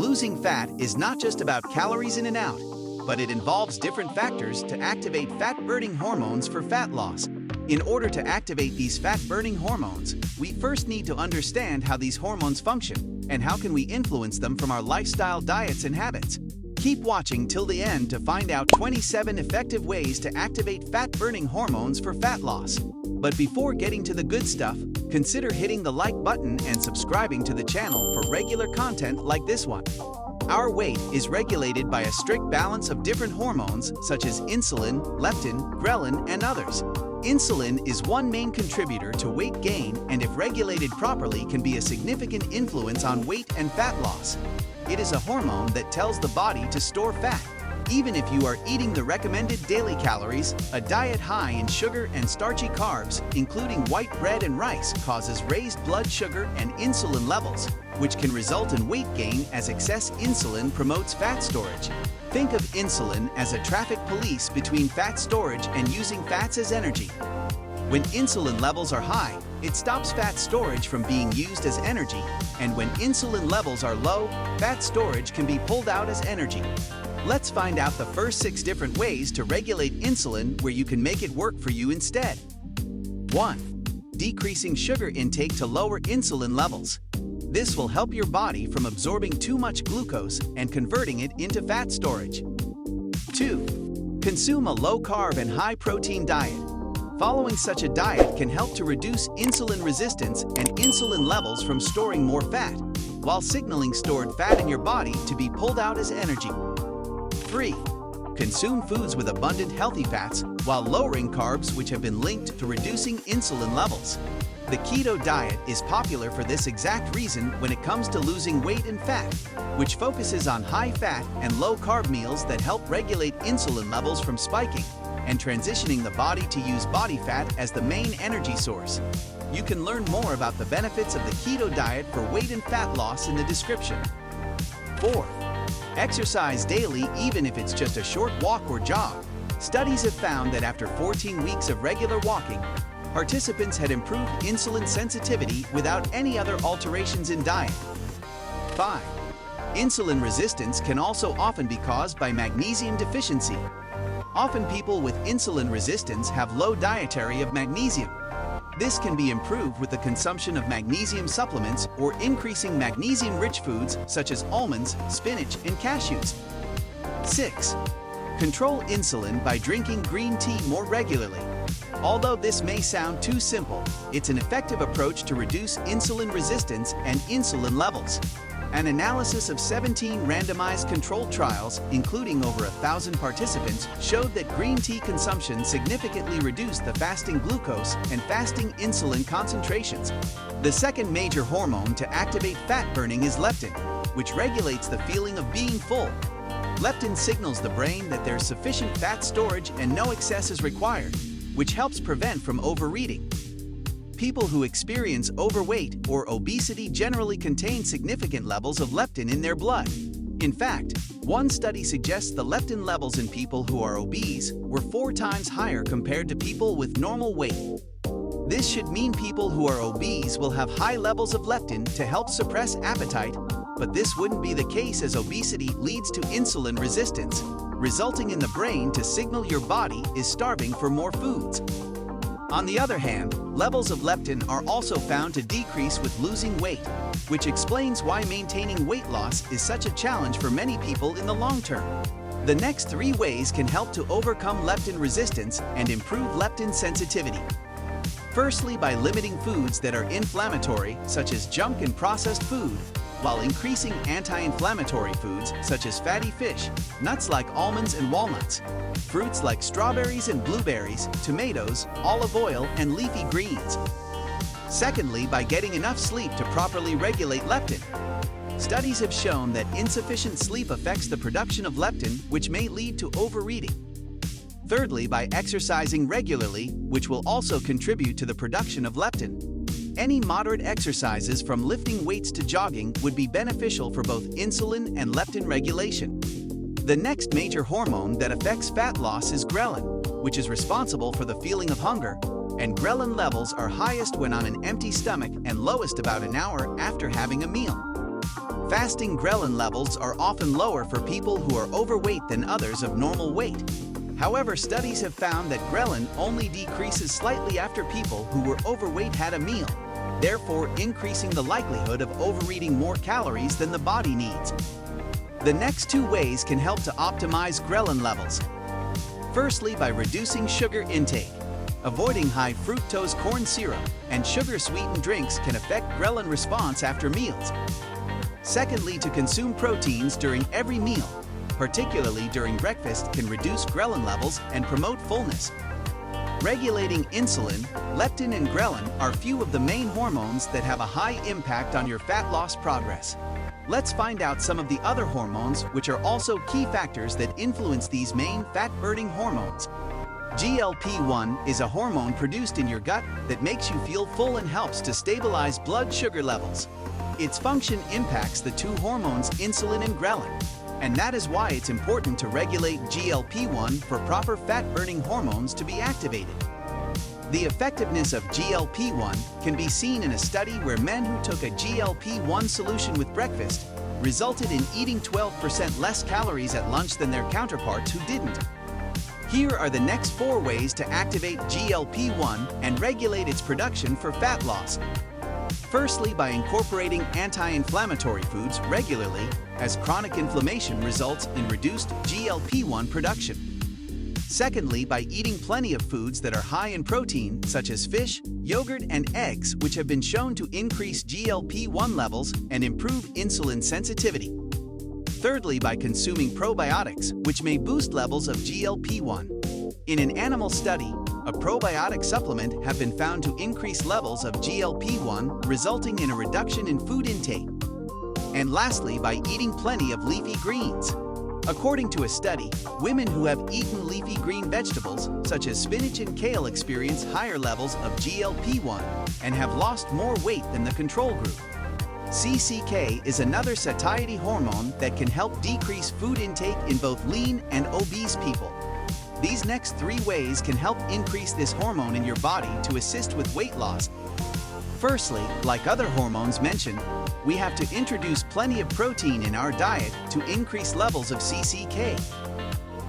Losing fat is not just about calories in and out, but it involves different factors to activate fat-burning hormones for fat loss. In order to activate these fat-burning hormones, we first need to understand how these hormones function and how can we influence them from our lifestyle, diets, and habits. Keep watching till the end to find out 27 effective ways to activate fat-burning hormones for fat loss. But before getting to the good stuff, consider hitting the like button and subscribing to the channel for regular content like this one. Our weight is regulated by a strict balance of different hormones such as insulin, leptin, ghrelin, and others. Insulin is one main contributor to weight gain and if regulated properly can be a significant influence on weight and fat loss. It is a hormone that tells the body to store fat. Even if you are eating the recommended daily calories, a diet high in sugar and starchy carbs, including white bread and rice, causes raised blood sugar and insulin levels, which can result in weight gain as excess insulin promotes fat storage. Think of insulin as a traffic police between fat storage and using fats as energy. When insulin levels are high, it stops fat storage from being used as energy, and when insulin levels are low, fat storage can be pulled out as energy. Let's find out the first 6 different ways to regulate insulin where you can make it work for you instead. 1. Decreasing sugar intake to lower insulin levels. This will help your body from absorbing too much glucose and converting it into fat storage. 2. Consume a low-carb and high-protein diet. Following such a diet can help to reduce insulin resistance and insulin levels from storing more fat, while signaling stored fat in your body to be pulled out as energy. 3. Consume foods with abundant healthy fats while lowering carbs which have been linked to reducing insulin levels. The keto diet is popular for this exact reason when it comes to losing weight and fat, which focuses on high-fat and low-carb meals that help regulate insulin levels from spiking and transitioning the body to use body fat as the main energy source. You can learn more about the benefits of the keto diet for weight and fat loss in the description. 4. Exercise daily even if it's just a short walk or jog. Studies have found that after 14 weeks of regular walking, participants had improved insulin sensitivity without any other alterations in diet. 5. Insulin resistance can also often be caused by magnesium deficiency. Often people with insulin resistance have low dietary of magnesium. This can be improved with the consumption of magnesium supplements or increasing magnesium-rich foods such as almonds, spinach, and cashews. 6. Control insulin by drinking green tea more regularly. Although this may sound too simple, it's an effective approach to reduce insulin resistance and insulin levels. An analysis of 17 randomized controlled trials, including over 1,000 participants, showed that green tea consumption significantly reduced the fasting glucose and fasting insulin concentrations. The second major hormone to activate fat burning is leptin, which regulates the feeling of being full. Leptin signals the brain that there's sufficient fat storage and no excess is required, which helps prevent from overeating. People who experience overweight or obesity generally contain significant levels of leptin in their blood. In fact, one study suggests the leptin levels in people who are obese were 4 times higher compared to people with normal weight. This should mean people who are obese will have high levels of leptin to help suppress appetite, but this wouldn't be the case as obesity leads to insulin resistance, resulting in the brain to signal your body is starving for more foods. On the other hand, levels of leptin are also found to decrease with losing weight, which explains why maintaining weight loss is such a challenge for many people in the long term. The next 3 ways can help to overcome leptin resistance and improve leptin sensitivity. Firstly, by limiting foods that are inflammatory, such as junk and processed food, while increasing anti-inflammatory foods such as fatty fish, nuts like almonds and walnuts, fruits like strawberries and blueberries, tomatoes, olive oil, and leafy greens. Secondly, by getting enough sleep to properly regulate leptin. Studies have shown that insufficient sleep affects the production of leptin, which may lead to overeating. Thirdly, by exercising regularly, which will also contribute to the production of leptin. Any moderate exercises from lifting weights to jogging would be beneficial for both insulin and leptin regulation. The next major hormone that affects fat loss is ghrelin, which is responsible for the feeling of hunger, and ghrelin levels are highest when on an empty stomach and lowest about an hour after having a meal. Fasting ghrelin levels are often lower for people who are overweight than others of normal weight. However, studies have found that ghrelin only decreases slightly after people who were overweight had a meal, therefore increasing the likelihood of overeating more calories than the body needs. The next two ways can help to optimize ghrelin levels. Firstly, by reducing sugar intake. Avoiding high fructose corn syrup and sugar-sweetened drinks can affect ghrelin response after meals. Secondly, to consume proteins during every meal, particularly during breakfast, can reduce ghrelin levels and promote fullness. Regulating insulin, leptin, and ghrelin are few of the main hormones that have a high impact on your fat loss progress. Let's find out some of the other hormones which are also key factors that influence these main fat-burning hormones. GLP-1 is a hormone produced in your gut that makes you feel full and helps to stabilize blood sugar levels. Its function impacts the two hormones insulin and ghrelin, and that is why it's important to regulate GLP-1 for proper fat-burning hormones to be activated. The effectiveness of GLP-1 can be seen in a study where men who took a GLP-1 solution with breakfast resulted in eating 12% less calories at lunch than their counterparts who didn't. Here are the next 4 ways to activate GLP-1 and regulate its production for fat loss. Firstly, by incorporating anti-inflammatory foods regularly, as chronic inflammation results in reduced GLP-1 production. Secondly, by eating plenty of foods that are high in protein, such as fish, yogurt, and eggs, which have been shown to increase GLP-1 levels and improve insulin sensitivity. Thirdly, by consuming probiotics, which may boost levels of GLP-1. In an animal study, a probiotic supplement have been found to increase levels of GLP-1, resulting in a reduction in food intake. And lastly, by eating plenty of leafy greens. According to a study, women who have eaten leafy green vegetables, such as spinach and kale, experience higher levels of GLP-1 and have lost more weight than the control group. CCK is another satiety hormone that can help decrease food intake in both lean and obese people. These next 3 ways can help increase this hormone in your body to assist with weight loss. Firstly, like other hormones mentioned, we have to introduce plenty of protein in our diet to increase levels of CCK.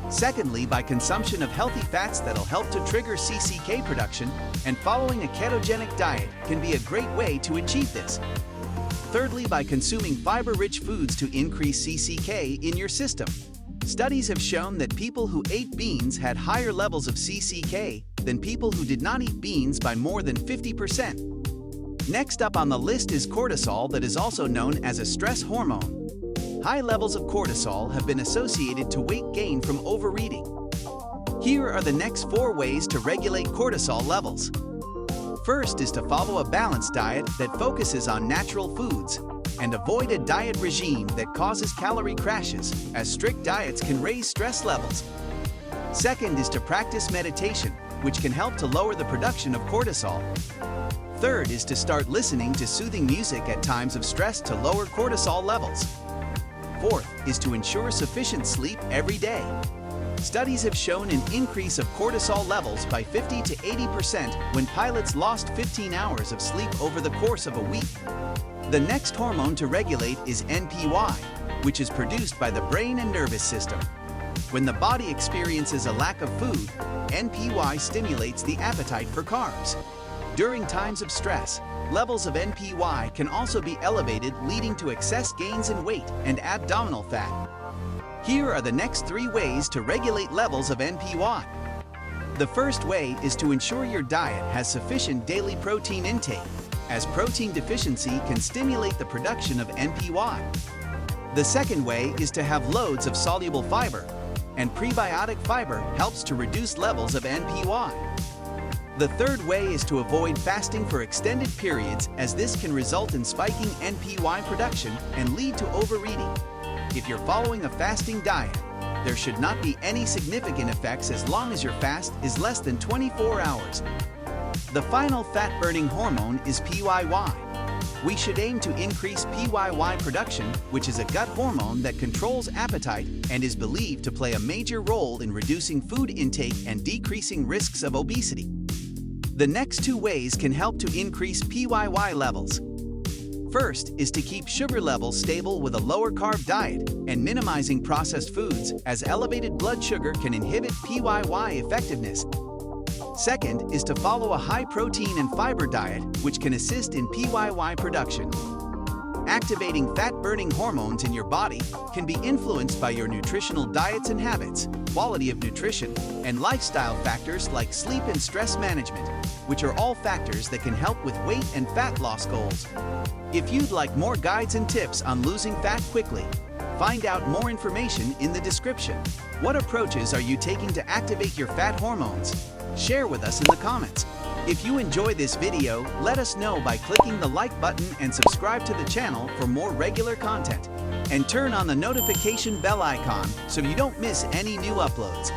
Secondly, by consumption of healthy fats that'll help to trigger CCK production, and following a ketogenic diet can be a great way to achieve this. Thirdly, by consuming fiber-rich foods to increase CCK in your system. Studies have shown that people who ate beans had higher levels of CCK than people who did not eat beans by more than 50%. Next up on the list is cortisol, that is also known as a stress hormone. High levels of cortisol have been associated to weight gain from overeating. Here are the next 4 ways to regulate cortisol levels. First is to follow a balanced diet that focuses on natural foods, and avoid a diet regime that causes calorie crashes, as strict diets can raise stress levels. Second is to practice meditation, which can help to lower the production of cortisol. Third is to start listening to soothing music at times of stress to lower cortisol levels. Fourth is to ensure sufficient sleep every day. Studies have shown an increase of cortisol levels by 50 to 80% when pilots lost 15 hours of sleep over the course of a week. The next hormone to regulate is NPY, which is produced by the brain and nervous system. When the body experiences a lack of food, NPY stimulates the appetite for carbs. During times of stress, levels of NPY can also be elevated, leading to excess gains in weight and abdominal fat. Here are the next 3 ways to regulate levels of NPY. The first way is to ensure your diet has sufficient daily protein intake, as protein deficiency can stimulate the production of NPY. The second way is to have loads of soluble fiber, and prebiotic fiber helps to reduce levels of NPY. The third way is to avoid fasting for extended periods, as this can result in spiking NPY production and lead to overeating. If you're following a fasting diet, there should not be any significant effects as long as your fast is less than 24 hours. The final fat-burning hormone is PYY. We should aim to increase PYY production, which is a gut hormone that controls appetite and is believed to play a major role in reducing food intake and decreasing risks of obesity. The next 2 ways can help to increase PYY levels. First is to keep sugar levels stable with a lower carb diet and minimizing processed foods, as elevated blood sugar can inhibit PYY effectiveness. Second is to follow a high protein and fiber diet, which can assist in PYY production. Activating fat-burning hormones in your body can be influenced by your nutritional diets and habits, quality of nutrition, and lifestyle factors like sleep and stress management, which are all factors that can help with weight and fat loss goals. If you'd like more guides and tips on losing fat quickly, find out more information in the description. What approaches are you taking to activate your fat hormones? Share with us in the comments. If you enjoy this video, let us know by clicking the like button and subscribe to the channel for more regular content. And turn on the notification bell icon so you don't miss any new uploads.